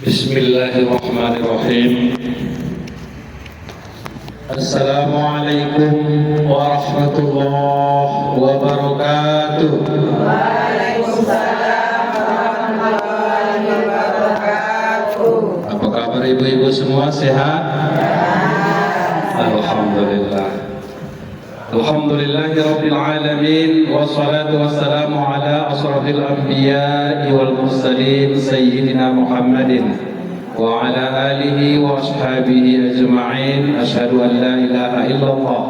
Bismillahirrahmanirrahim. Assalamualaikum warahmatullahi wabarakatuh. Waalaikumsalam warahmatullahi wabarakatuh. Apa kabar ibu-ibu semua, sehat? Alhamdulillah. Alhamdulillahirabbil alamin wassalatu wassalamu ala asrofil anbiya'i wal mursalin sayyidina Muhammadin wa ala alihi wa ashabihi ajma'in. Asyhadu an la ilaha illallah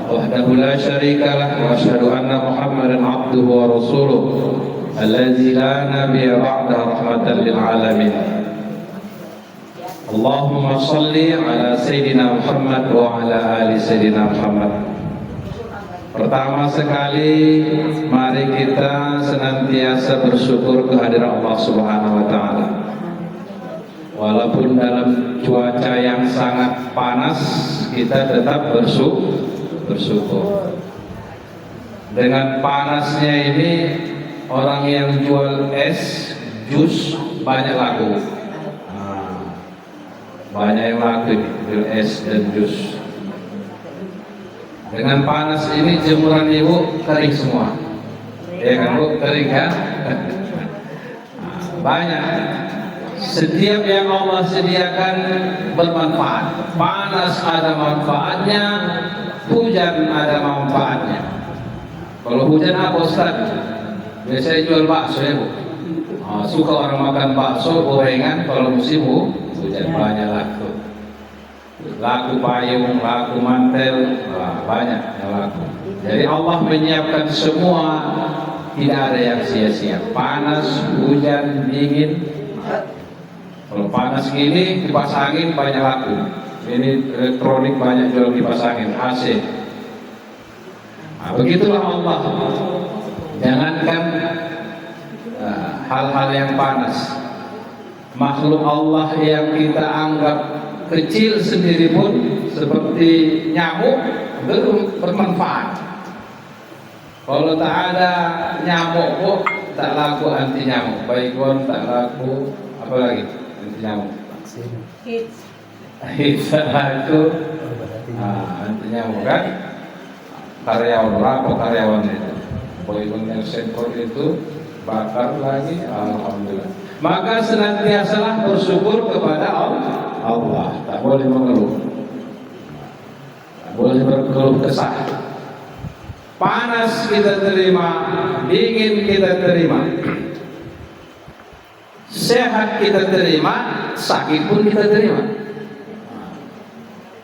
wahdahu la syarika lah wa asyhadu anna Muhammadan abduhu wa rasuluh allazi la nabiyya ba'da rahmatan lil alamin. Allahumma shalli ala sayyidina Muhammad wa ala ali sayyidina Muhammad. Pertama sekali, mari kita senantiasa bersyukur kehadiran Allah Subhanahu wa Ta'ala. Walaupun dalam cuaca yang sangat panas, kita tetap bersyukur. Dengan panasnya ini, orang yang jual es, jus banyak laku. Banyak yang laku jual es dan jus. Dengan panas ini jemuran ibu kering semua, ya kan bu, kering kan? Banyak. Setiap yang Allah sediakan bermanfaat. Panas ada manfaatnya, hujan ada manfaatnya. Kalau hujan apa Ustaz? Biasanya jual bakso ya bu. Suka orang makan bakso, gorengan. Kalau musim hujan banyak laku. Laku payung, laku mantel, banyak yang laku. Jadi Allah menyiapkan semua, tidak ada yang sia-sia. Panas, hujan, dingin. Kalau panas gini, kipas angin banyak laku. Ini elektronik banyak jual kipas angin, AC. Begitulah Allah. Jangankan hal-hal yang panas, makhluk Allah yang kita anggap kecil sendiri pun seperti nyamuk belum bermanfaat. Kalau tak ada nyamuk kok tak laku anti nyamuk, baygon tak laku, apa lagi anti nyamuk? Hits tak laku, anti nyamuk kan? Karyawan berapa karyawan itu? Baygon yang sektor itu bakar lagi, alhamdulillah. Maka senantiasalah bersyukur kepada Allah, tak boleh mengeluh, tak boleh berkeluh kesah. Panas kita terima, dingin kita terima, sehat kita terima, sakit pun kita terima.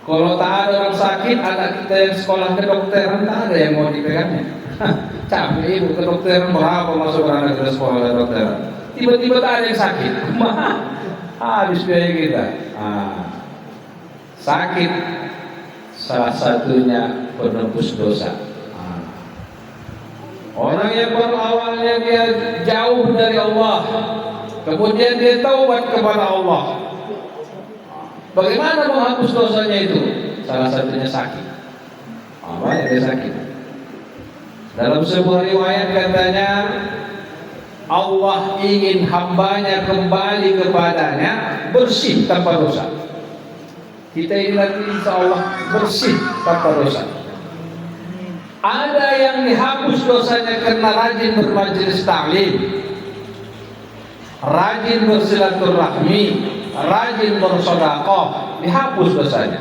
Kalau tak ada orang sakit, anak kita yang sekolah kedokteran tak ada yang mau dipegangnya. Capek ibu kedokteran, berapa masuk anak kita sekolah kedokteran, tiba-tiba tak ada yang sakit, habis biaya kita. Sakit salah satunya penebus dosa. Orang yang awalnya dia jauh dari Allah, kemudian dia taubat kepada Allah. Bagaimana menghapus dosanya itu? Salah satunya sakit. Banyak dia sakit. Dalam sebuah riwayat katanya, Allah ingin hambanya kembali kepadanya bersih tanpa dosa. Kita ini nanti insya Allah bersih tanpa dosa. Ada yang dihapus dosanya karena rajin bermajelis ta'lim, rajin bersilaturahmi, rajin bersedekah, dihapus dosanya.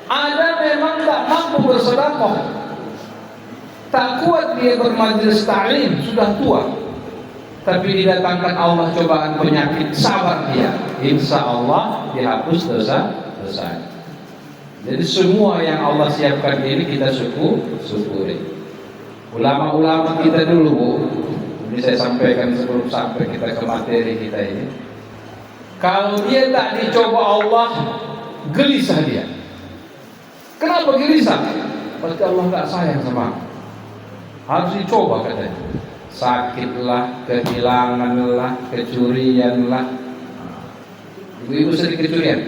Ada memang tak mampu bersedekah, tak kuat dia bermajelis ta'lim, sudah tua, tapi didatangkan Allah cobaan penyakit, sabar dia, insya Allah dihapus dosa-dosa. Jadi semua yang Allah siapkan ini kita syukuri. Ulama-ulama kita dulu bu, ini saya sampaikan sebelum sampai kita ke materi kita ini. Kalau dia tak dicoba Allah, gelisah dia. Kenapa gelisah? Berarti Allah tak sayang sama aku. Harus dicoba katanya. Sakitlah, kehilanganlah, kecurianlah. Ibu-ibu sering kecurian?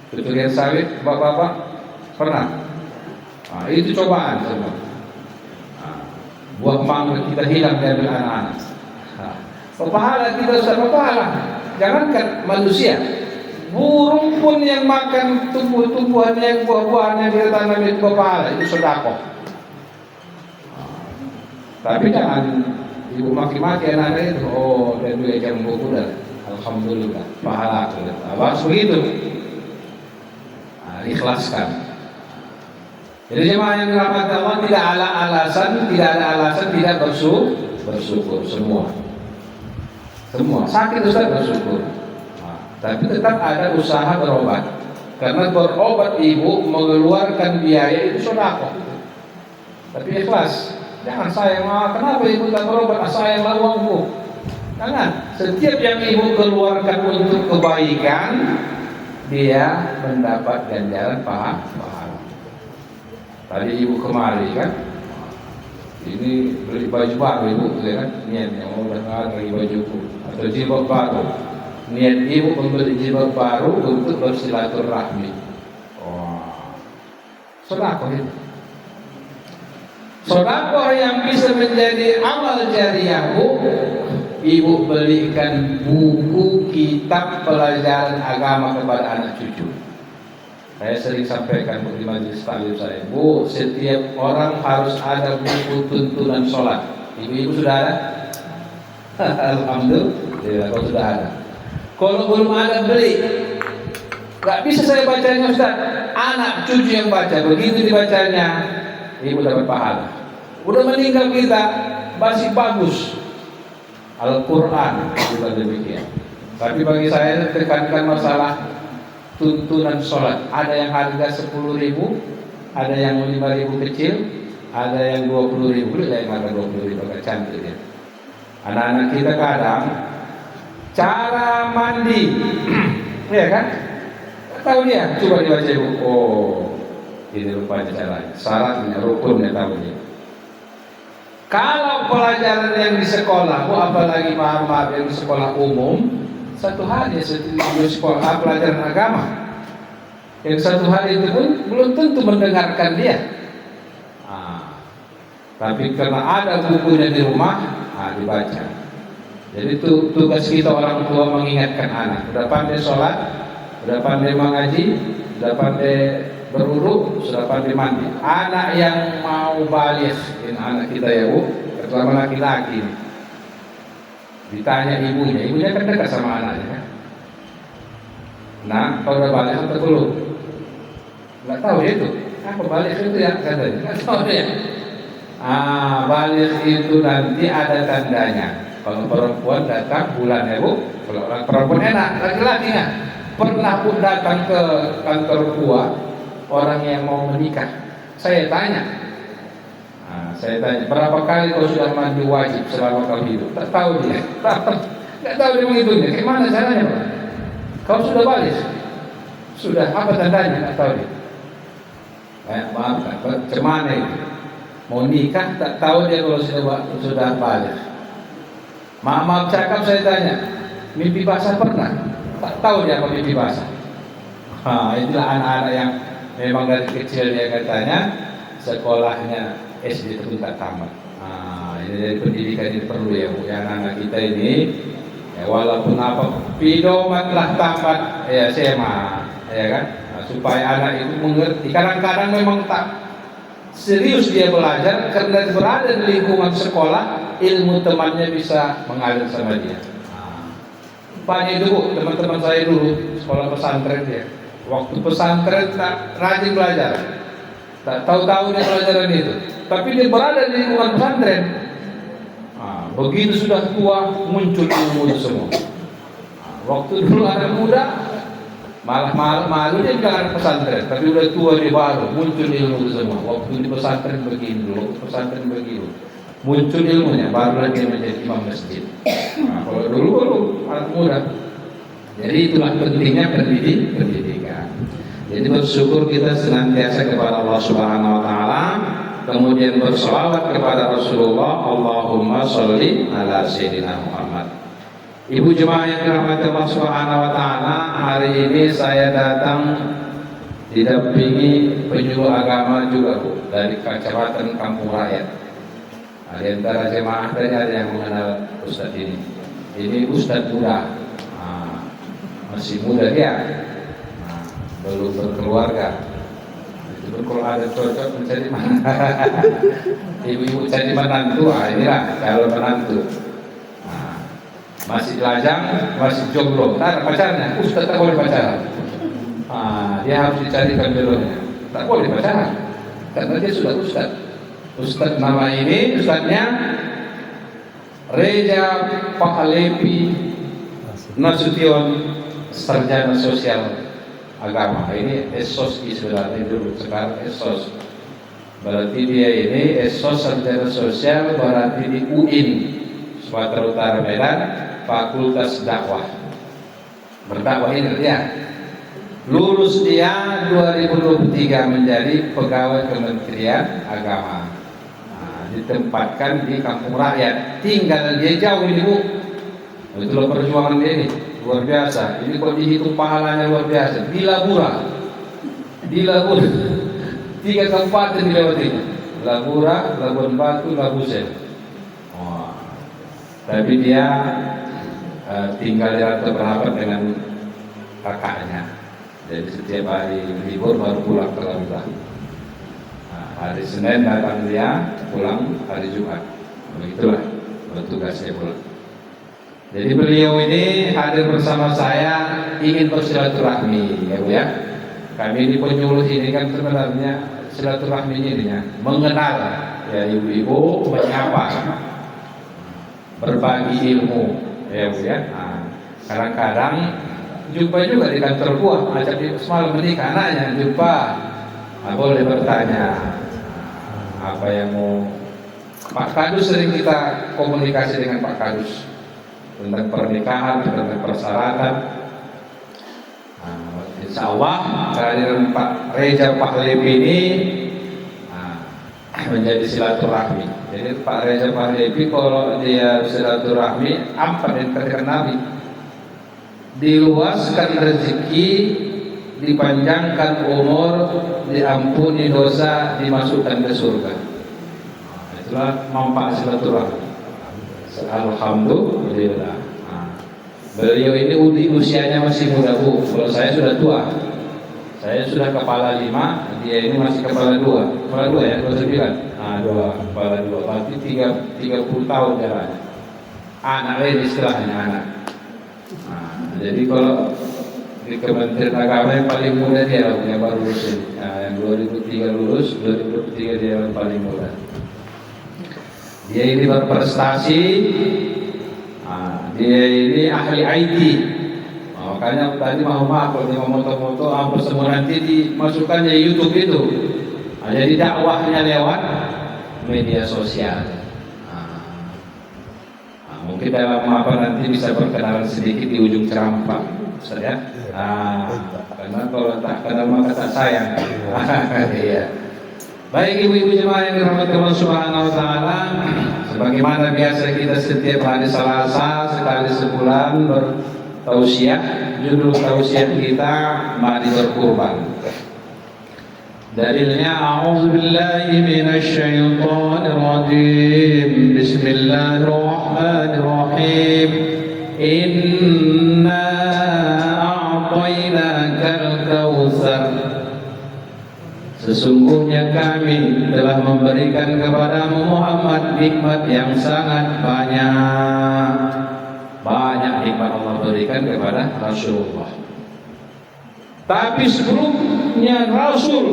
Kecurian sawit, bapak-bapak pernah? Itu cobaan semua. Buah mangga kita hilang dari anak-anak. Pahala kita Ustaz, pahala. jangankan manusia, burung pun yang makan tumbuh-tumbuhan yang buah-buahan yang dia tanam itu berpahala, itu sedekah. Tapi jangan ibu maki-maki anak-anak itu, oh dan dua jam buku dah, alhamdulillah, pahala. Harus begitu, ikhlaskan. Jadi jemaah yang dirahmati Allah, tidak ada alasan tidak bersyukur semua sakit Ustaz bersyukur. Tapi tetap ada usaha berobat, karena berobat ibu mengeluarkan biaya itu sedekah. Tapi ikhlas, jangan sayang, kenapa ibu tak berobat, sayanglah uangmu. Jangan, setiap yang ibu keluarkan untuk kebaikan, dia mendapat ganjaran pahala. Tadi ibu kemari kan, ini beli baju baru ibu, ya kan, niatnya mau beli bajuku atau jilbab baru. Niat ibu membeli jilbab baru untuk bersilaturahmi. Sedekah itu. Sedekah yang bisa menjadi amal jariahmu, ibu belikan buku kitab pelajaran agama kepada anak cucu. Saya sering sampaikan di majelis taklim saya, Bu, setiap orang harus ada buku tuntunan sholat. Ibu-ibu sudah ada? Alhamdulillah, kalau sudah ada. Kalau belum ada, beli. Gak bisa saya bacanya Ustaz, anak cucu yang baca. Begitu dibacanya, ibu dapat pahala. Udah meninggal kita, masih bagus Al-Quran, juga demikian. Tapi bagi saya tekankan masalah tuntunan sholat. Ada yang harga 10.000, ada yang 5.000 kecil, ada yang 20.000. Ada yang harga 20.000 agak cantik ya. Anak-anak kita kadang cara mandi, ya kan? Tahu dia, coba dibaca ibu. Oh, ini rupanya caranya, syaratnya, rukunnya tahu dia. Kalau pelajaran yang di sekolah, apalagi maaf yang di sekolah umum, satu hari di sekolah pelajaran agama, yang satu hari itu pun belum tentu mendengarkan dia. Tapi karena ada bukunya di rumah, dibaca. Jadi tugas kita orang tua mengingatkan anak. Sudah pandai sholat, sudah pandai mengaji, sudah pandai berwudu, sudah pandai mandi. Anak yang mau balik, ini anak kita ya Bu, terutama laki-laki. Ditanya ibunya kan dekat sama anaknya kan. Nah, kalau udah balik atau belum? Nggak tahu dia itu. Apa balik itu ya katanya? Nggak tahu dia. Balik itu nanti ada tandanya. Kalau perempuan datang bulan ya Bu. Kalau orang perempuan enak, laki-laki nggak pernah pun datang ke kantor tua orang yang mau menikah. Saya tanya, berapa kali kau sudah mandi wajib selama kau hidup? Tak tahu dia, nggak tahu dia menghitungnya. Gimana caranya Pak? Kau sudah balik? Sudah, apa tandanya? Nggak tahu dia. Maaf, cemana itu? Mau nikah, tak tahu dia kalau sudah balik. Maaf cakap saya tanya, mimpi basah pernah? Tak tahu dia apa mimpi basah. Itulah anak-anak yang memang dari kecil dia katanya sekolahnya SD itu tak tamat. Ini dari pendidikan ini perlu ya Bu, ya anak-anak kita ini ya, walaupun apa pidomatlah tamat ya SMA ya kan, supaya anak itu mengerti. Kadang-kadang memang tak serius dia belajar karena berada di lingkungan sekolah, ilmu temannya bisa mengalir sama dia. Banyak itu Bu, teman-teman saya dulu sekolah pesantren dia. Waktu pesantren tak rajin belajar, tak tahu-tahu dia pelajaran itu. Tapi dia berada di lingkungan pesantren. Begitu sudah tua muncul ilmu itu semua. Waktu dulu anak muda malah malu dia bilang pesantren, tapi udah tua dia baru muncul ilmu itu semua. Waktu di pesantren begini dulu, pesantren begini, muncul ilmunya, baru lagi menjadi imam masjid. Kalau dulu anak muda. Jadi itulah pentingnya pendidikan. Jadi bersyukur kita senantiasa kepada Allah Subhanahu Wa Taala. Kemudian berselawat kepada Rasulullah, Allahumma sholli ala Sayyidina Muhammad. Ibu jemaah yang dirahmati Allah Subhanahu Wa Taala, hari ini saya datang didampingi penyuluh agama juga Bu, dari Kecamatan Kampung Rakyat. Di antara jemaah ada yang mengenal Ustadz ini. Ini Ustadz Buddha. masih muda dia, nah, belum berkeluarga. Itu kalau ada cocok mencari mana, ibu-ibu cari menantu, inilah calon menantu. Nah, masih lajang, masih jomblo, tak ada pacarnya, ustaz tak boleh pacaran. Nah, dia harus dicarikan jodohnya, tak boleh pacaran, karena dia sudah ustaz. Ustaz nama ini, ustaznya Reja Pahalepi Nasution, sarjana sosial agama. Ini esos sebenarnya dulu, sekarang esos. Berarti dia ini esos sarjana sosial, berarti di UIN Sumatera Utara Medan, Fakultas Dakwah. Berdakwah ini dia. Lulus dia 2023 menjadi pegawai Kementerian Agama. Nah, ditempatkan di kampung rakyat. Tinggal dia jauh ini, Bu. Itulah perjuangan dia ini. Luar biasa. Ini kok dihitung pahalanya luar biasa. Di Labura 3 kabupaten dilewati. Labura, Labuan Batu, Labusel. Oh. Tapi dia tinggal di rantau berapa dengan kakaknya. Jadi setiap hari libur baru pulang ke Labura. Nah, hari Senin datang dia, pulang hari Jumat. Begitulah tugasnya pulang. Jadi beliau ini hadir bersama saya ingin bersilaturahmi, ya Bu ya. Kami ini penyuluh ini kan sebenarnya silaturahmi ini mengenal ya ibu-ibu, menyapa, berbagi ilmu, ya Bu ya. Nah, kadang-kadang jumpa juga di kantor buah, ajak di semalam menikah anaknya jumpa, boleh bertanya apa yang mau. Pak Kadus sering kita komunikasi dengan Pak Kadus tentang pernikahan, tentang persyaratan. Nah, insya Allah kehadiran Pak Reja Pahalepi ini menjadi silaturahmi. Jadi Pak Reja Pahalepi kalau dia silaturahmi, apa yang terkenal? Diluaskan rezeki, dipanjangkan umur, diampuni dosa, dimasukkan ke surga. Nah, itulah manfaat silaturahmi. Alhamdulillah. Nah, beliau ini usianya masih muda Bu. Kalau saya sudah tua. Saya sudah kepala 5, dia ini masih kepala 2. Kepala 2 ya, 29. Nah, 2, kepala 2. Berarti 30 tahun jalannya. Anak ini istilahnya anak. Nah, jadi kalau di Kementerian Agama yang paling muda dia yang baru lulus. Nah, yang 2003 lulus, 2023 dia yang paling muda. Dia ini berprestasi, dia ini ahli IT. Nah, makanya tadi maaf kalau dia mau moto-moto, semua nanti dimasukkannya YouTube itu. Nah, jadi dakwahnya lewat media sosial. Mungkin dalam nanti bisa berkenalan sedikit di ujung ceramah Pak Ustaz ya. Karena kalau tak kenal maka tak sayang. Iya. Baik ibu-ibu jemaah yang dirahmati Allah Subhanahu wa taala, sebagaimana biasa kita setiap hari Selasa sekali sebulan bertausiah. Judul tausiah kita mari berkurban. Dalilnya a'udzubillahi minasyaitonir rajim. Bismillahirrahmanirrahim. Inna a'tainakal kautsar. Sesungguhnya kami telah memberikan kepadamu Muhammad nikmat yang sangat banyak. Banyak nikmat Allah berikan kepada Rasulullah. Tapi sebelumnya Rasul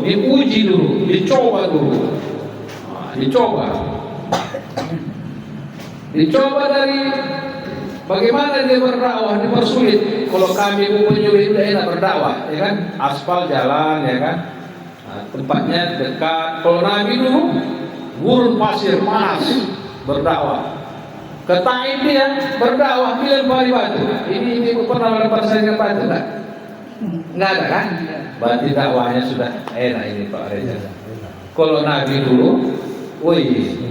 diuji dulu, dicoba dulu. Dicoba dari bagaimana dia berdakwah, dipersulit. Kalau kami menyuruh tidak enak berdakwah, ya kan? Aspal jalan, ya kan? Tempatnya dekat. Kalau Nabi dulu gurun pasir panas berdakwah. Ke Taif dia berdakwah dilempari batu. Ini pernah melempar saya ke batu enggak? Enggak ada kan? Berarti dakwahnya sudah enak ini Pak Reza. Kalau Nabi dulu,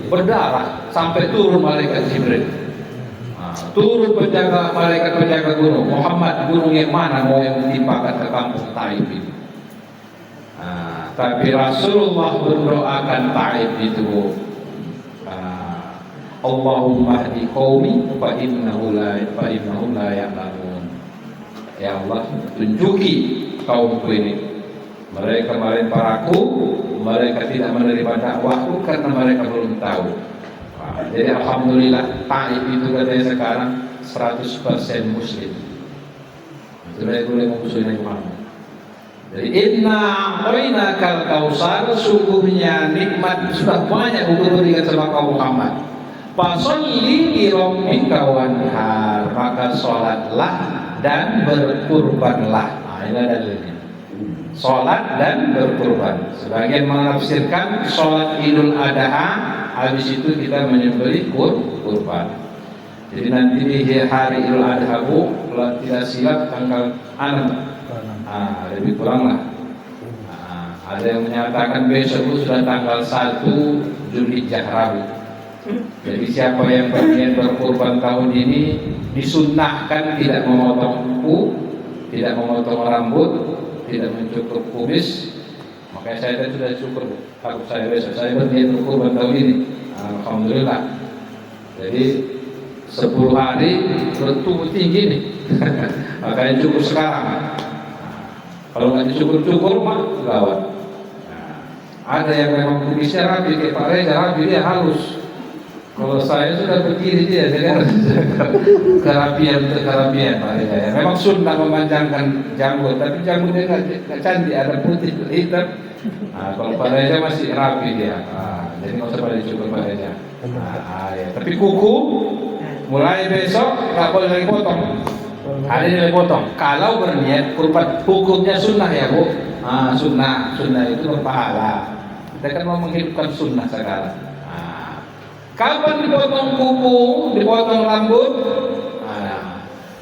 berdarah sampai turun malaikat Jibril. Turun malaikat penjaga gunung. Muhammad, gunung yang mana mau yang ditimpakan ke kampung Taif ini? Tapi Rasulullah berdoakan Taif itu, Allahumma hdi qaumi fa innahum la ya'lamun. Ya Allah, tunjuki kaumku ini. Mereka melemparaku, mereka tidak menerima dakwahku karena mereka belum tahu. Nah, jadi alhamdulillah Taif itu katanya sekarang 100% muslim. Sudah boleh muslim Muhammad. Jadi inna a'tainakal kautsar, sungguhnya nikmat sudah banyak diberikan sama kaum Muhammad. Fasholli li rabbika wanhar, maka sholatlah dan berkurbanlah. Nah, ini dalilnya. Sholat dan berkurban. Sebagian menafsirkan sholat Idul Adha, habis itu kita menyembelih kurban. Jadi nanti di hari Idul Adha bu, kalau tidak silap tanggal 6, lebih kurang lah. Ada yang menyatakan besok itu sudah tanggal 1 Zulhijjah Rabu. Jadi siapa yang berniat berkurban tahun ini disunnahkan tidak memotong kuku, tidak memotong rambut, tidak mencukur kumis. Makanya saya tadi sudah cukur. Kalau saya besok saya berniat berkurban tahun ini, alhamdulillah. Jadi 10 hari bertumbuh tinggi nih. Makanya cukur sekarang. Kalau nggak dicukur-cukur mah gawat. Ada yang memang kumisnya rapi, kayak Pak Reza rapi, dia halus. Kalau saya sudah begini dia, jadi harus kerapian Pak Reza. Ya. Memang sunnah memanjangkan janggut, tapi janggutnya nggak cantik, ada putih hitam. Nah, kalau Pak Reza masih rapi dia, jadi nggak usah pada dicukur Pak Reza. Ya. Tapi kuku mulai besok nggak boleh lagi potong. Ada yang lagi potong. Kalau berniat kurban, hukumnya sunnah ya bu. Sunnah itu berpahala. Kita kan mau menghidupkan sunnah sekarang. Kapan dipotong kuku, dipotong rambut?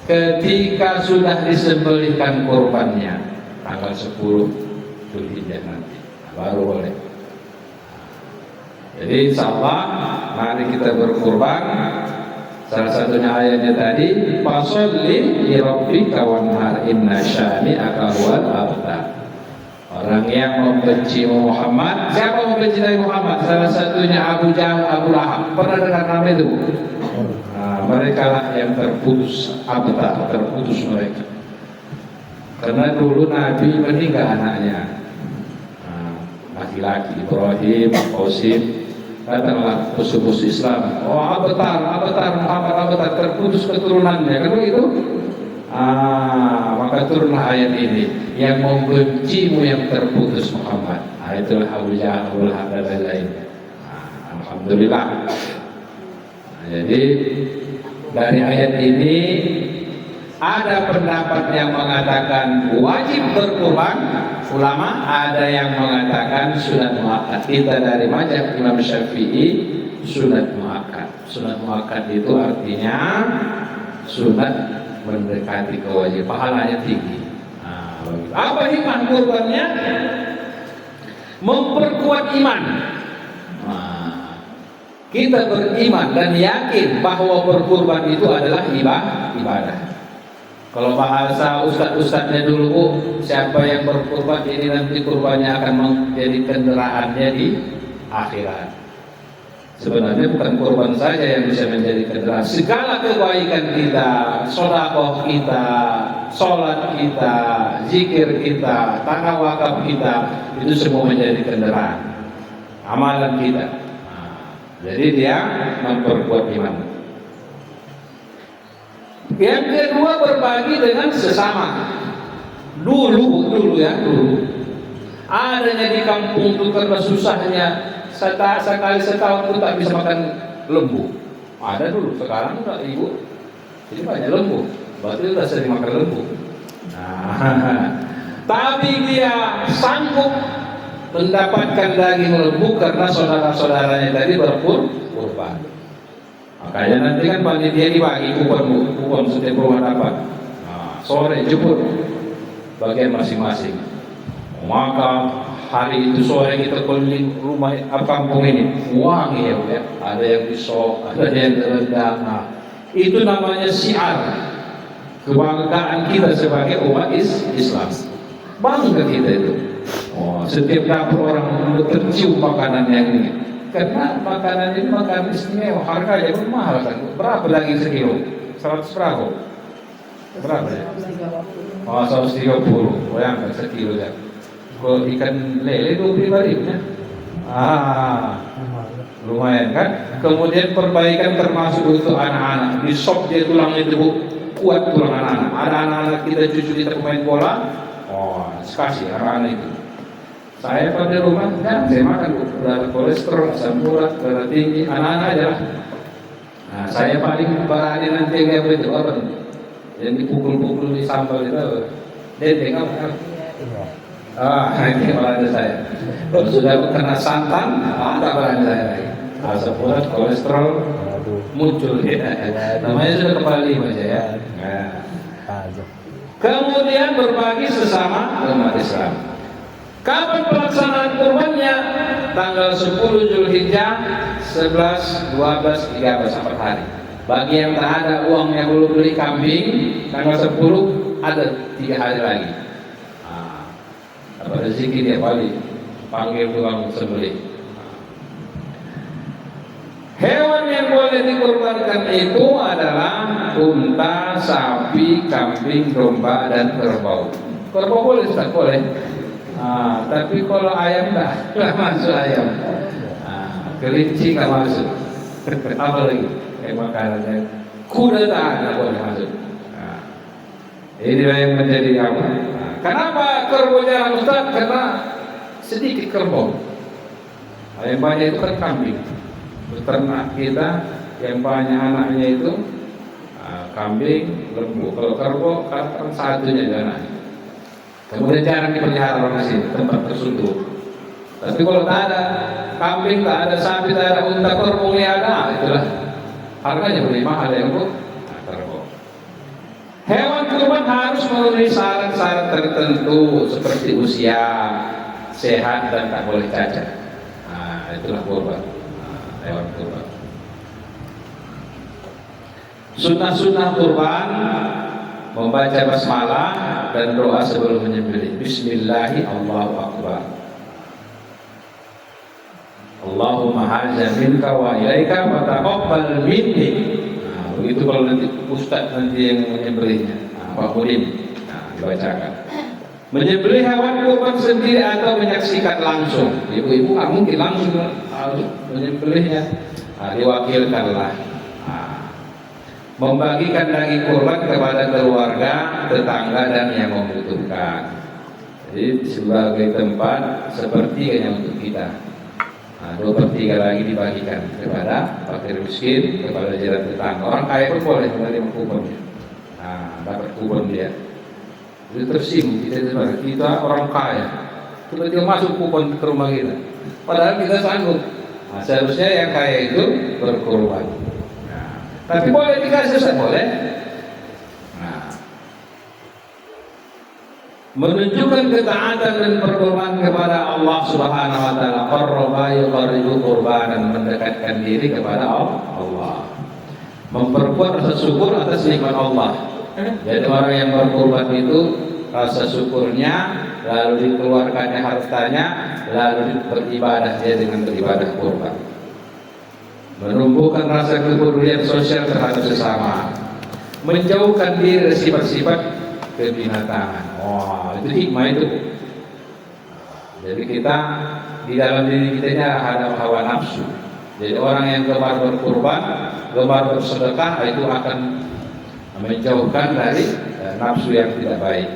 Ketika sudah disembelihkan kurbannya, tanggal 10 Zulhijjah nanti, baru boleh. Jadi insyaallah mari kita berkurban. Salah satunya ayatnya tadi, fasholli li rabbika wanhar inna syani'aka huwal abtar. Orang yang membenci Muhammad, siapa membenci Nabi Muhammad? Salah satunya Abu Jahal, Abu Lahab. Pernah dengar nama itu? Mereka lah yang terputus, abtar, terputus mereka. Karena dulu Nabi meninggal anaknya, laki-laki Ibrahim, Qasim. Datanglah musuh-musuh Islam. Oh abtar Muhammad abtar, terputus keturunannya. Kan begitu? Maka turunlah ayat ini, yang membencimu yang terputus Muhammad. Itulah Abu Jahal, Abu Lahab dan lain-lain. Alhamdulillah. Jadi dari ayat ini ada pendapat yang mengatakan wajib berkurban, ulama ada yang mengatakan sunat muakkad. Kita dari mazhab Imam Syafi'i sunat muakkad. Sunat muakkad itu artinya sunat mendekati kewajiban, pahalanya tinggi. Apa hikmah kurbannya? Memperkuat iman. Kita beriman dan yakin bahwa berkurban itu adalah ibadah. Kalau bahasa ustadz-ustadznya dulu, siapa yang berkurban ini nanti kurbannya akan menjadi kendaraannya di akhirat. Sebenarnya bukan kurban saja yang bisa menjadi kendaraan. Segala kebaikan kita, sedekah kita, sholat kita, zikir kita, tanah wakaf kita, itu semua menjadi kendaraan amalan kita. Jadi dia memperkuat iman. Yang kedua, berbagi dengan sesama. Dulu. Adanya di kampung itu karena susahnya, sekali setahun itu tak bisa makan lembu. Ada dulu, sekarang udah ibu, jadi banyak lembu. Berarti udah sering makan lembu. Tapi dia sanggup mendapatkan daging lembu karena saudara-saudaranya tadi berkurban. Makanya nanti kan panitia dibagi kupon setiap rumah dapat. Sore jemput bagian masing-masing. Maka hari itu sore kita keliling rumah kampung ini, wangi ya. Ada yang disok, ada yang rendang. Itu namanya syiar kebanggaan kita sebagai umat Islam. Bangga kita itu. Setiap dapur orang tercium makanan yang ini. Karena makanan ini makanan istimewa, harganya pun mahal kan. Berapa daging sekilo? 100 berapa? Berapa ya? Oh, 130. Bayangkan sekilo ya. Kalau ikan lele 25.000 ya. Lumayan kan? Kemudian perbaikan termasuk untuk anak-anak. Di sop dia tulangnya itu kuat tulang anak-anak. Ada anak-anak kita cucu kita pemain bola. Oh, sekasih anak-anak itu. Saya pada rumah kan saya makan darah kolesterol, asam urat, darah tinggi, anak-anak aja lah. Nah, saya paling berani nanti kayak begitu apa? Yang dipukul-pukul di sambal itu, dendeng apa? Ini berani saya. Kalau sudah kena santan, ada berani saya lagi. Asam urat, kolesterol muncul ya. Namanya sudah kepala 5 aja ya. Nah. Kemudian berbagi sesama umat Islam. Kapan pelaksanaan kurbannya? Tanggal 10 Zulhijjah, 11, 12, 13 4 hari. Bagi yang tak ada uang yang belum beli kambing, tanggal 10 ada 3 hari lagi. Apa rezeki dia balik, panggil tukang sembelih. Hewan yang boleh dikurbankan itu adalah unta, sapi, kambing, domba, dan kerbau. Kerbau boleh, tak boleh. Tapi kalau ayam nggak masuk ayam. Kelinci nggak masuk. Apa lagi? Makanannya kuda tak boleh masuk. Inilah yang menjadi apa? Kenapa kerbau jarang Ustaz? Karena sedikit kerbau. Yang banyak itu kan kambing. Ternak kita yang banyak anaknya itu kambing, lembu. Kalau kerbau kan satunya anaknya. Kemudian jarang dipelihara orang sini, tempat tersuntuk. Tapi kalau tak ada kambing, tak ada sapi, tak ada unta, kerbau yang ada, itulah harganya lebih mahal yang kerbau. Hewan kurban harus memenuhi syarat-syarat tertentu seperti usia, sehat dan tak boleh cacat. Itulah kurban, hewan kurban. Sunnah-sunnah kurban: membaca basmalah dan doa sebelum menyembelih. Bismillahi Allahu Akbar. Allahumma hadza minka wa ilaika wa taqabbal minni. Begitu kalau nanti ustaz nanti yang menyembelihnya, Pak Mudim, dibacakan. Menyembelih hewan kurban sendiri atau menyaksikan langsung. Ibu-ibu nggak mungkin langsung menyembelihnya, diwakilkanlah. Membagikan daging kurban kepada keluarga, tetangga, dan yang membutuhkan. Jadi sebagai tempat sepertiganya untuk kita. 2/3 lagi dibagikan kepada fakir miskin, kepada jiran tetangga. Orang kaya pun boleh menerima kuponnya. Dapat kupon dia. Itu tersinggung kita orang kaya. Tiba-tiba masuk kupon ke rumah kita. Padahal kita sanggup. Seharusnya yang kaya itu berkurban. Tapi boleh dikasih, Ustaz? Boleh. Menunjukkan ketaatan dan perkorban kepada Allah Subhanahu wa taala. Qarraba yuqarribu qurbanan, mendekatkan diri kepada Allah. Memperkuat rasa syukur atas nikmat Allah. Jadi orang yang berkorban itu rasa syukurnya, lalu dikeluarkannya hartanya, lalu beribadah dia dengan beribadah kurban. Menumbuhkan rasa kepedulian sosial terhadap sesama, menjauhkan diri dari sifat-sifat kebinatangan. Itu hikmah itu. Jadi kita di dalam diri kita ada hawa nafsu. Jadi orang yang gemar berkurban, gemar bersedekah, itu akan menjauhkan dari nafsu yang tidak baik.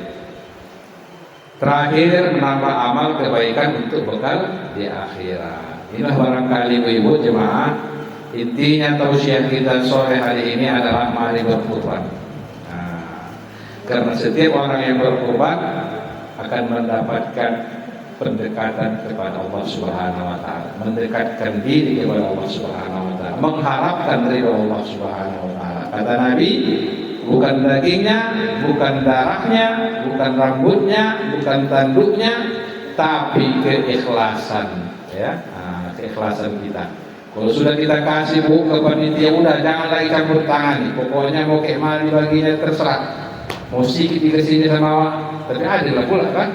Terakhir, menambah amal kebaikan untuk bekal di akhirat. Inilah barangkali ibu-ibu jemaah. Intinya tausiah kita sore hari ini adalah mari berkurban. Karena setiap orang yang berkurban akan mendapatkan pendekatan kepada Allah Subhanahu wa taala, mendekatkan diri kepada Allah Subhanahu wa taala, mengharapkan ridha Allah Subhanahu wa taala. Kata Nabi, bukan dagingnya, bukan darahnya, bukan rambutnya, bukan tanduknya, tapi keikhlasan, ya. Keikhlasan kita. Kalau sudah kita kasih ke panitia, udah jangan lagi campur tangan. Pokoknya mau kayak mali baginya terserah. Mau sedikit dikasihnya sama, tapi adil lah pula kan.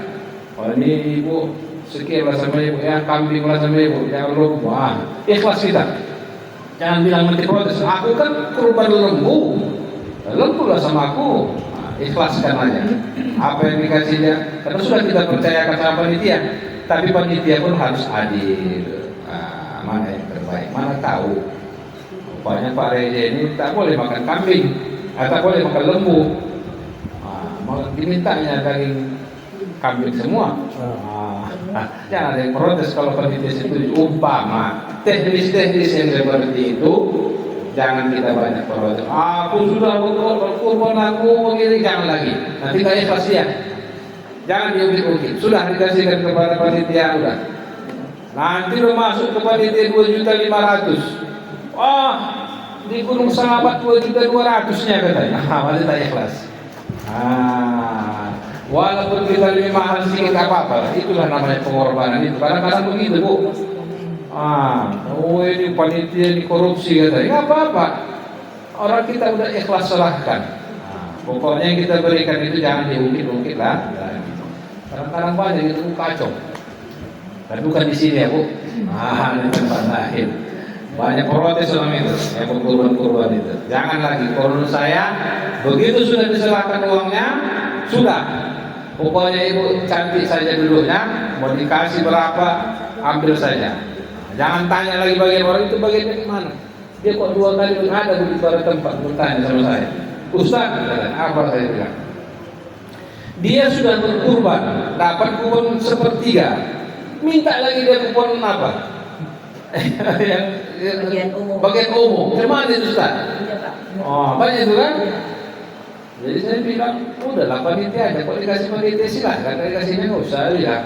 Ini ibu sekian lah sama ibu, ya kambing lah sama ibu, ya lupa. Ikhlas kita. Jangan bilang nanti protes. Aku kan kurban lembu lah sama aku. ikhlaskan aja. Apa yang dikasih dia, karena sudah kita percayakan sama panitia, tapi panitia pun harus adil. Mana yang terbaik, mana tahu. Rupanya Pak Reja ini tak boleh makan kambing, tak boleh makan lembu. Dimintanya daging kambing semua. Jangan ada yang protes kalau panitia setuju. Umpama teknis-teknis yang seperti itu, jangan kita banyak protes. Aku sudah berkorban, aku begini, jangan lagi. Nanti kayak ikhlas. Jangan diungkit-ungkit. Sudah dikasihkan kepada panitia, udah. Nanti udah masuk ke panitia 2.500.000. Wah, di Gunung Salabat 2.200.000-nya katanya. Masih tak ikhlas. Walaupun kita lebih mahal sedikit apa-apa, itulah namanya pengorbanan itu. Kadang-kadang begitu, Bu. Ini panitia ini korupsi katanya. Nggak apa-apa. Orang kita udah ikhlas serahkan. Pokoknya yang kita berikan itu jangan diungkit-ungkit lah. Kadang-kadang banyak itu kacau. Tapi bukan di sini ya, Bu. Di tempat lain. Banyak protes selama itu, yang berkorban-korban itu. Jangan lagi. Kalau menurut saya, begitu sudah diserahkan uangnya, sudah. Pokoknya ibu cantik saja dulunya, mau dikasih berapa, ambil saja. Jangan tanya lagi bagian orang itu bagian dari mana. Dia kok 2 kali ada di pada tempat bertanya sama saya. Ustaz, apa saya bilang? Dia sudah berkurban, dapat kupon 1/3. Minta lagi dia kupon apa? Bagian umum. Cuma itu Ustaz. Banyak itu kan? Jadi saya bilang, udahlah panitia aja. Kalau dikasih panitia silahkan, dikasihnya nggak usah ya.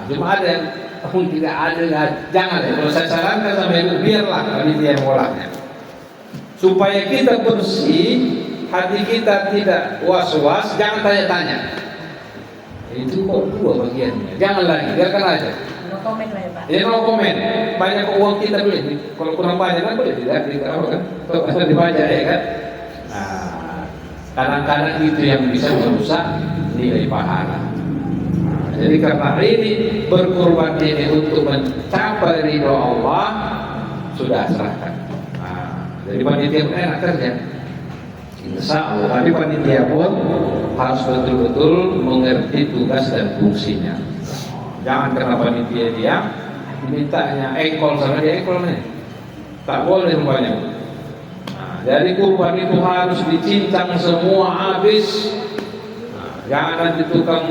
Cuma ada yang tidak ada, jangan. Kalau saya sarankan sama ibu, biarlah panitia yang ngolahnya. Supaya kita bersih, hati kita tidak was-was, jangan tanya-tanya. Itu kok 2 bagiannya. Jangan lagi, biarkan aja. No comment lah ya Pak. Ya no comment. Banyak uang kita boleh. Kalau kurang banyak kan boleh tidak dibaca ya kan. Kadang-kadang itu yang bisa merusak nilai pahala. Jadi karena ini berkorban ini untuk mencapai ridho Allah, sudah serahkan. Jadi panitia pun enak kerja. Insya Allah. Tapi panitia pun harus betul-betul mengerti tugas dan fungsinya. Jangan karena panitia dia dimintanya engkol sama dia engkolnya. Tak boleh rupanya. Jadi kurban itu harus dicincang semua habis. Jangan nanti tukang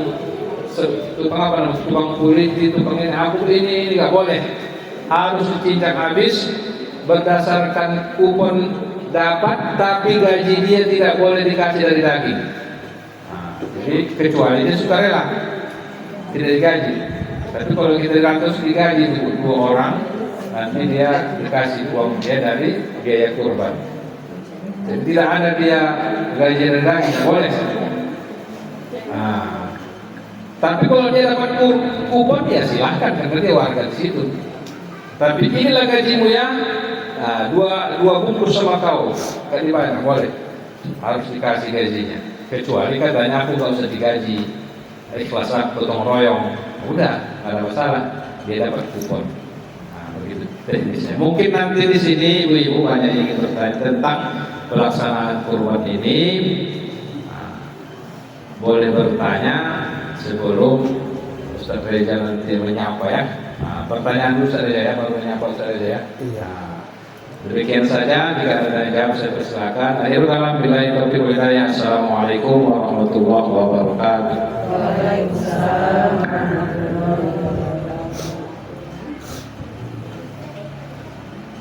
kulit, tukang ini, aku ini nggak boleh. Harus dicincang habis berdasarkan kupon dapat, tapi gaji dia tidak boleh dikasih dari daging. Jadi kecuali dia sukarela tidak digaji. Tapi kalau kita ratus digaji 2 orang, nanti dia dikasih uang dia dari biaya kurban. Jadi tidak ada dia gaji dari daging, boleh. Tapi kalau dia dapat kupon ya silahkan, karena dia warga di situ. Tapi inilah gajimu ya, 2 bungkus sama kau, kan dibayar, boleh. Harus dikasih gajinya. Kecuali katanya aku nggak usah digaji, ikhlas potong royong, udah nggak ada masalah, dia dapat kupon. Begitu teknisnya. Mungkin nanti di sini ibu-ibu banyak yang ingin bertanya tentang pelaksanaan kurban ini. Boleh bertanya sebelum Ustaz Reza nanti menyapa ya. Pertanyaan dulu Ustaz Reza ya, baru menyapa Ustaz Reza ya. Demikian saja, jika ada tanya jawab saya persilakan. Akhirul kalam, billahi taufiq wal hidayah. Assalamualaikum warahmatullahi wabarakatuh. Waalaikumsalam warahmatullahi wabarakatuh.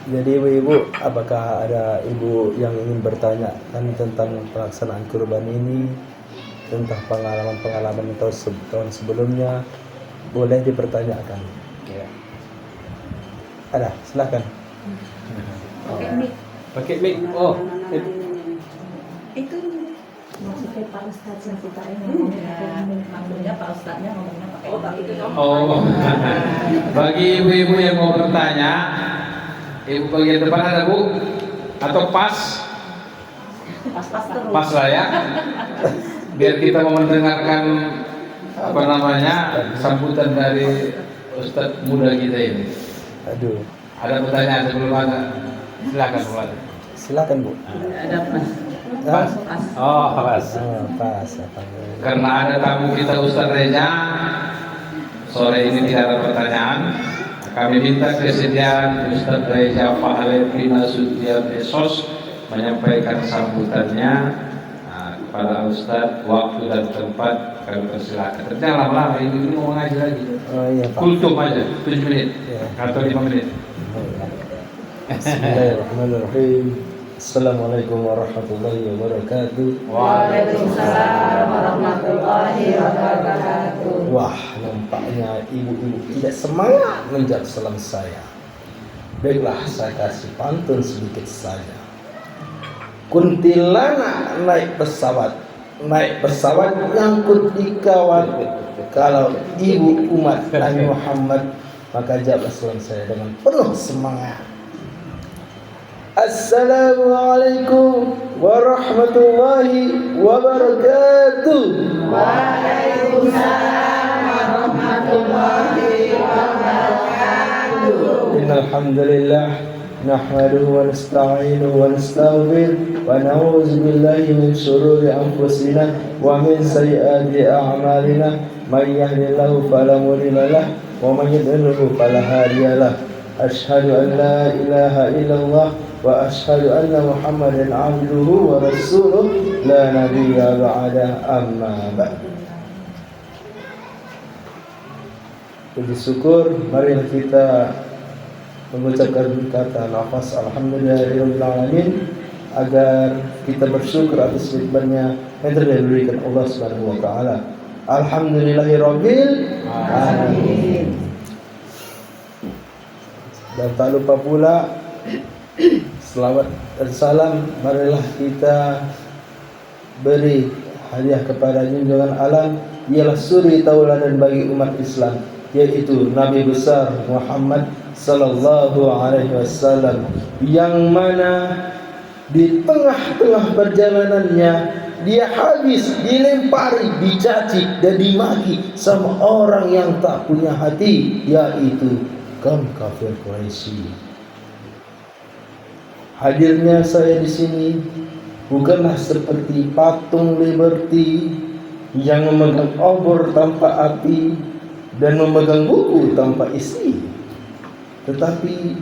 Jadi ibu-ibu, apakah ada ibu yang ingin bertanya tentang pelaksanaan kurban ini, tentang pengalaman tahun sebelumnya, boleh dipertanyakan. Ya. Ada, silakan. Pakai mic. Oh, Itu maksudnya Pak Ustadz yang kita ini maksudnya Pak Ustadznya ngomongnya pakai oh. Bagi ibu-ibu yang mau bertanya, ibu bagian depan ada Bu? Atau pas terus. Pas lah ya. Biar kita mau mendengarkan apa namanya sambutan dari Ustadz muda kita ini. Aduh. Ada pertanyaan sebelum ada? Silakan Bu. Silakan Bu. Ada Mas. Ah, Oh, pas. pas apa? Karena ada tamu kita Ustaz Reza, sore ini tidak ada pertanyaan. Kami minta kesediaan Ustaz Reza Pahlavi Nasution Esos menyampaikan sambutannya. Nah, kepada Ustaz, waktu dan tempat kami persilakan. Tapi jangan lama-lama, ini mau ngaji lagi. Oh iya Pak. Kultum aja, 7 menit Ya. atau 5 menit. Bismillahirrahmanirrahim. Assalamualaikum warahmatullahi wabarakatuh. Waalaikumsalam warahmatullahi wabarakatuh. Wah, nampaknya ibu-ibu tidak semangat menjawab salam saya. Baiklah, saya kasih pantun sedikit saja. Kuntilanak naik pesawat nyangkut di kawat. Kalau ibu umat Nabi Muhammad, maka jawablah salam saya dengan penuh semangat. Assalamualaikum warahmatullahi wabarakatuh. Waalaikumsalam warahmatullahi wabarakatuh. Innal hamdalillah nahmaduhu wa nasta'inuhu wa nastaghfiruh wa na'udzu billahi min shururi anfusina wa min sayyiati a'malina may yahdihillahu fala mudilla lahu wa may yudlilhu fala hadiya lahu. Asyhadu an la ilaha illallah wa asyhadu anna Muhammadan abduhu wa rasuluh la nabiyya ba'da amma ba'du. Puji syukur, marilah kita mengucapkan kata nafas alhamdulillahirabbil alamin agar kita bersyukur atas nikmatnya yang telah diberikan Allah Subhanahu wa taala. Alhamdulillahirabbil alamin. Dan tak lupa pula selawat dan salam marilah kita beri hadiah kepada junjungan alam, ialah suri tauladan bagi umat Islam, yaitu Nabi besar Muhammad sallallahu alaihi wasallam, yang mana di tengah-tengah perjalanannya dia habis dilempari, dicaci dan dimaki sama orang yang tak punya hati, yaitu kaum kafir Quraisy. Hadirnya saya di sini bukanlah seperti patung Liberty yang memegang obor tanpa api dan memegang buku tanpa isi. Tetapi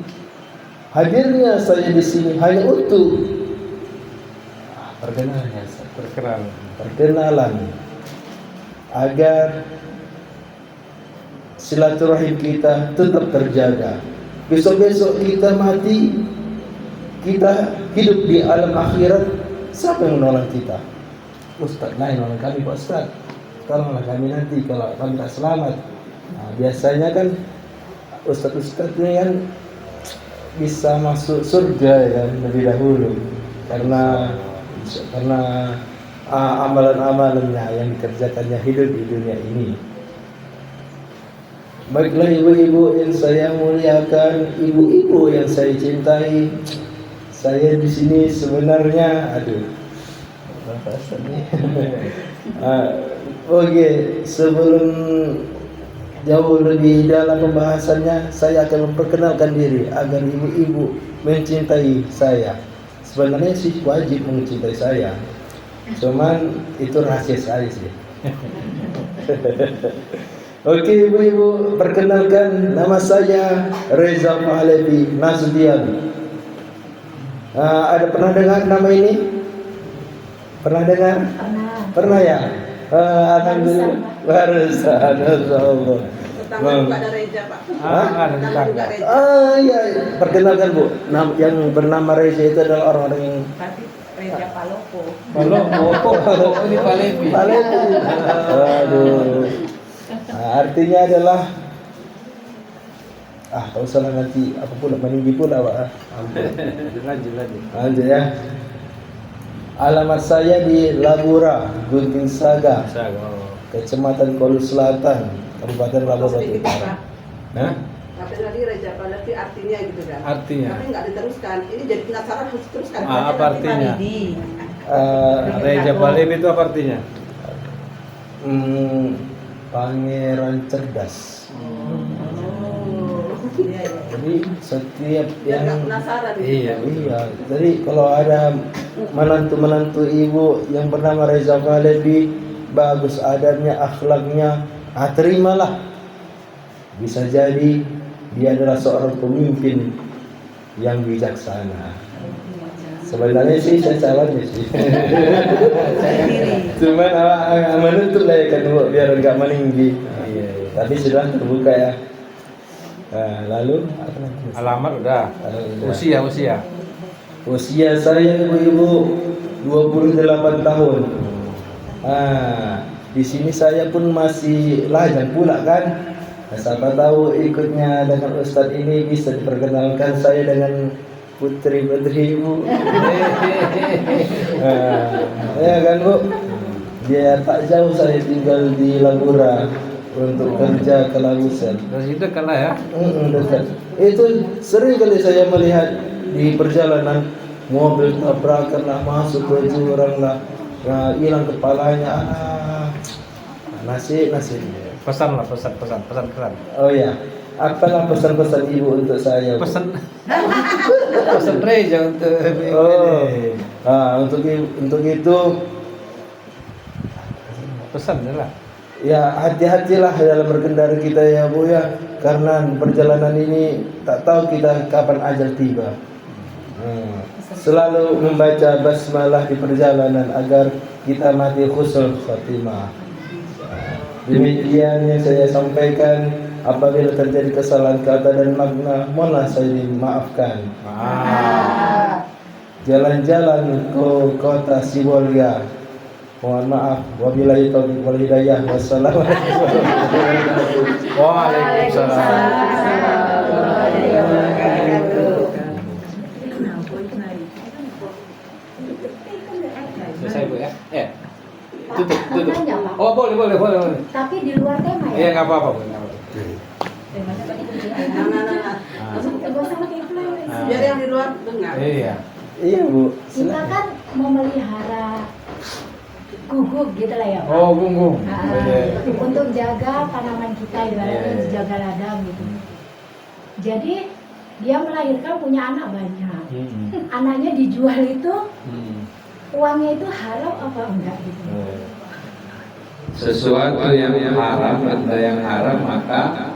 hadirnya saya di sini hanya untuk perkenalan agar silaturahim kita tetap terjaga. Besok-besok kita mati, kita hidup di alam akhirat, siapa yang menolong kita? Ustaz lain nolong kami, Pak Ustaz. Tolonglah kami nanti kalau kami tak selamat. Nah, biasanya kan ustaz-ustaz ini kan bisa masuk surga ya kan lebih dahulu karena amalan-amalannya yang dikerjakannya hidup di dunia ini. Baiklah ibu-ibu yang saya muliakan, ibu-ibu yang saya cintai, saya di sini sebenarnya, oke, sebelum jauh lebih dalam pembahasannya, saya akan memperkenalkan diri agar ibu-ibu mencintai saya. Sebenarnya sih wajib mencintai saya, cuman itu rahasia saya sih. Oke ibu-ibu, perkenalkan nama saya Reza Pahlavi Nasution. Ada pernah dengar nama ini? Pernah dengar? Pernah ya? Alhamdulillah. Barusan, Allah. Pertama ada Reza, Pak. Pertama juga Reza. Iya, perkenalkan Bu. Yang bernama Reza itu adalah orang-orang yang Berarti Reza Palopo. Ini Pahlavi. Pahlavi. Aduh. Artinya adalah tak usah lah nanti apa pula meninggi pula Pak. Lanjut ya. Alamat saya di Labura, Gunting Saga, Kecamatan Kolu Selatan, Kabupaten Labura Utara. Nah, Tapi tadi Reza Pahlavi artinya gitu kan. Artinya. Tapi nggak diteruskan. Ini jadi penasaran harus diteruskan. Apa artinya? Reja Pahlavi itu apa artinya? Pangeran cerdas. Iya, iya. Jadi setiap Biar nggak yang penasaran. Iya. iya, jadi kalau ada menantu ibu yang bernama Reza Falebi, bagus adabnya, akhlaknya, terimalah. Bisa jadi dia adalah seorang pemimpin yang bijaksana. Sebenarnya sih saya calonnya sih. Cuman menutup lah ya kan Bu, biar enggak meninggi. Iya, tapi sudah terbuka ya. Nah, lalu apa lagi? Alamat udah. Udah. Usia. Usia saya ibu-ibu 28 tahun. Di sini saya pun masih lajang pula kan. Nah, siapa tahu ikutnya dengan Ustadz ini bisa diperkenalkan saya dengan putri-putri ibu. Ya kan Bu? Dia tak jauh saya tinggal di Labura untuk kerja ke Labusan. Dari situ kan lah ya. Dekat. Itu sering kali saya melihat di perjalanan mobil tabrakan lah, masuk ke jurang lah, hilang kepalanya. Nasib. Pesan. Oh ya, apalah pesan-pesan ibu untuk saya? Bu? Pesan Reza untuk Oh, untuk itu pesan lah. ya hati-hatilah dalam berkendara kita ya Bu ya, karena perjalanan ini tak tahu kita kapan ajal tiba. Selalu membaca basmalah di perjalanan agar kita mati husnul khatimah. Demikian yang saya sampaikan. Apabila terjadi kesalahan kata dan makna, mohonlah saya dimaafkan. Jalan-jalan ke kota Sibolga, mohon maaf. Wabillahi taufiq wal hidayah. Wassalamualaikum warahmatullahi wabarakatuh. Waalaikumsalam. Selesai Bu ya? Tutup. Nanya, Pak. Oh boleh. Tapi di luar tema ya. Iya nggak apa-apa Bu. Temanya Pak itu ya. Nah. Nggak usah pakai influencer. Biar yang di luar dengar. Iya. Iya Bu. Kita kan memelihara guguk gitu lah ya Pak. Oh gunggung. Untuk jaga tanaman kita ibaratnya Iya. jaga ladang gitu. Jadi dia melahirkan punya anak banyak. Anaknya dijual itu uangnya itu haram apa enggak gitu. Sesuatu yang haram, benda yang haram maka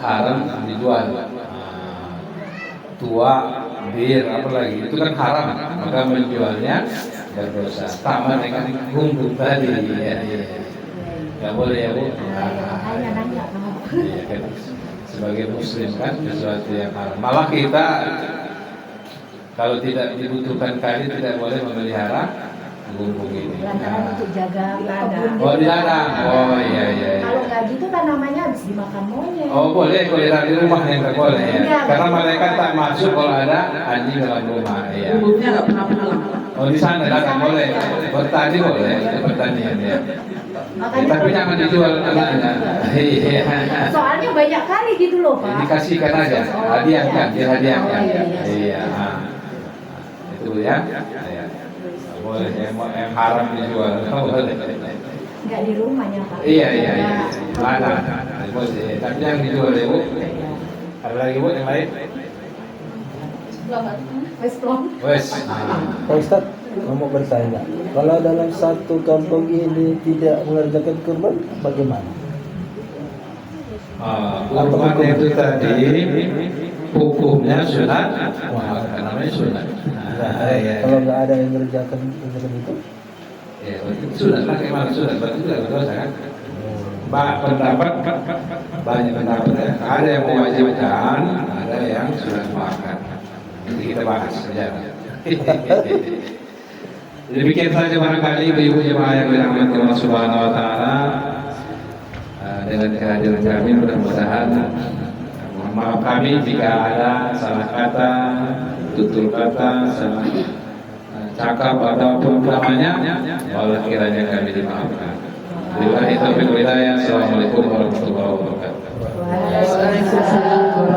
haram dijual. Tua, bir, apa lagi itu kan haram, maka menjualnya berdosa. Sama dengan gunggung tadi, ya. Nggak boleh ya Bu. Makanya nanya kenapa? Iya, kan. Sebagai Muslim kan sesuatu yang haram. Malah kita kalau tidak dibutuhkan kali tidak boleh memelihara gunggung ini. Lantaran untuk jaga kebun. Oh di ladang. Oh iya. Kalau nggak gitu tanamannya habis dimakan monyet. Oh boleh kalau di rumah yang tak boleh ya. Iya. Karena mereka tak masuk kalau ada anjing dalam rumah. Iya. Gugupnya nggak pernah pulang. Oh di sana ladang boleh. Bertani boleh untuk pertanian ya. Makanya Tapi kalau- jangan dijual anaknya. Iya. Soalnya banyak kali gitu loh Pak. Dikasihkan aja. Hadiahkan, dihadiahkan. Oh, iya. Iya. Itu ya. Iya. Boleh yang haram dijual. Boleh. Nggak di rumahnya Pak. Iya. Mana? Boleh. Tapi yang dijual ya Bu. Ada lagi Bu yang lain? Wes belum. Wes. Pak Ustadz, mau bertanya, kalau dalam satu kampung ini tidak mengerjakan kurban, bagaimana? Kurban itu tadi hukumnya sunat, maka namanya sunat. Kalau nggak ada yang mengerjakan itu, Ya, sunat lah kayak sunat, berarti tidak berdosa kan? Pendapat banyak pendapat ya. Ada yang mewajibkan, ada yang sunat muakkad. Nanti kita bahas sejarah. Demikian saja barangkali ibu-ibu jemaah yang dirahmati Allah Subhanahu Wa Taala. Dengan kehadiran kami mudah-mudahan mohon maaf kami jika ada salah kata, tutur kata, salah cakap ataupun namanya, Allah kiranya kami dimaafkan. Wabillahi taufiq wal hidayah. Assalamualaikum warahmatullahi wabarakatuh. Waalaikumsalam.